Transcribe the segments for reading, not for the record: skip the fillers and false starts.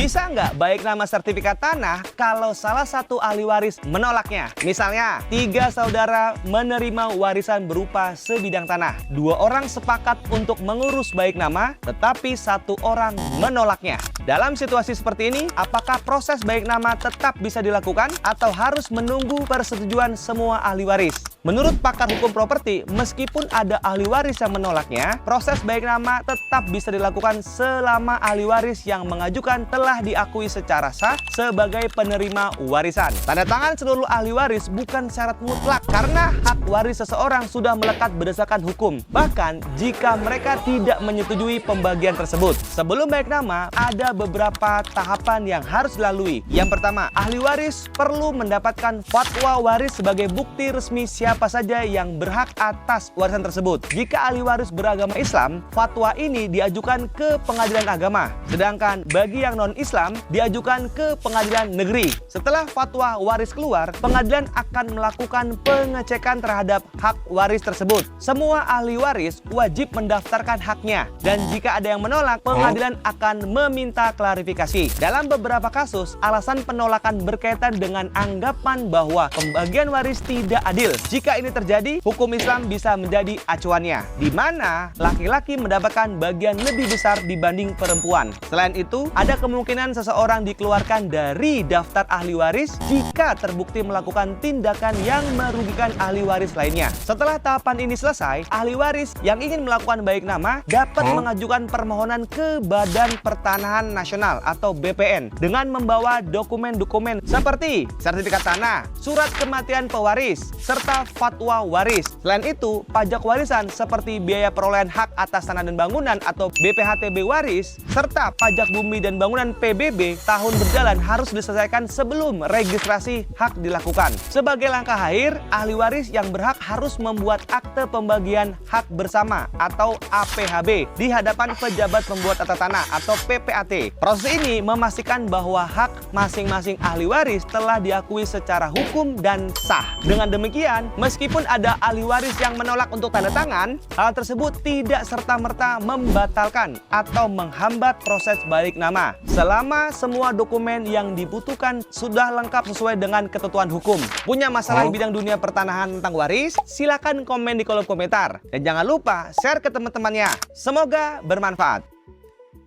Bisa nggak baik nama sertifikat tanah kalau salah satu ahli waris menolaknya? Misalnya, 3 saudara menerima warisan berupa sebidang tanah. 2 orang sepakat untuk mengurus baik nama, tetapi 1 orang menolaknya. Dalam situasi seperti ini, apakah proses baik nama tetap bisa dilakukan atau harus menunggu persetujuan semua ahli waris? Menurut pakar hukum properti, meskipun ada ahli waris yang menolaknya, proses baik nama tetap bisa dilakukan selama ahli waris yang mengajukan telah diakui secara sah sebagai penerima warisan. Tanda tangan seluruh ahli waris bukan syarat mutlak karena hak waris seseorang sudah melekat berdasarkan hukum. Bahkan jika mereka tidak menyetujui pembagian tersebut. Sebelum baik nama, ada beberapa tahapan yang harus dilalui. Yang pertama, ahli waris perlu mendapatkan fatwa waris sebagai bukti resmi siapa saja yang berhak atas warisan tersebut. Jika ahli waris beragama Islam, fatwa ini diajukan ke pengadilan agama. Sedangkan bagi yang non-Islam, diajukan ke pengadilan negeri. Setelah fatwa waris keluar, pengadilan akan melakukan pengecekan terhadap hak waris tersebut. Semua ahli waris wajib mendaftarkan haknya. Dan jika ada yang menolak, pengadilan akan meminta klarifikasi. Dalam beberapa kasus, alasan penolakan berkaitan dengan anggapan bahwa pembagian waris tidak adil. Jika ini terjadi, hukum Islam bisa menjadi acuannya, di mana laki-laki mendapatkan bagian lebih besar dibanding perempuan. Selain itu, ada kemungkinan seseorang dikeluarkan dari daftar ahli waris jika terbukti melakukan tindakan yang merugikan ahli waris lainnya. Setelah tahapan ini selesai, ahli waris yang ingin melakukan baik nama dapat mengajukan permohonan ke Badan Pertanahan Nasional atau BPN dengan membawa dokumen-dokumen seperti sertifikat tanah, surat kematian pewaris, serta fatwa waris. Selain itu, pajak warisan seperti biaya perolehan hak atas tanah dan bangunan atau BPHTB waris, serta pajak bumi dan bangunan PBB tahun berjalan harus diselesaikan sebelum registrasi hak dilakukan. Sebagai langkah akhir, ahli waris yang berhak harus membuat akte pembagian hak bersama atau APHB di hadapan pejabat pembuat tata tanah atau PPAT. Proses ini memastikan bahwa hak masing-masing ahli waris telah diakui secara hukum dan sah. Dengan demikian, meskipun ada ahli waris yang menolak untuk tanda tangan, hal tersebut tidak serta-merta membatalkan atau menghambat proses balik nama. Selama semua dokumen yang dibutuhkan sudah lengkap sesuai dengan ketentuan hukum. Punya masalah di bidang dunia pertanahan tentang waris? Silakan komen di kolom komentar. Dan jangan lupa share ke teman-temannya. Semoga bermanfaat.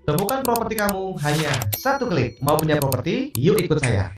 Temukan properti kamu hanya 1 klik. Mau punya properti? Yuk ikut saya.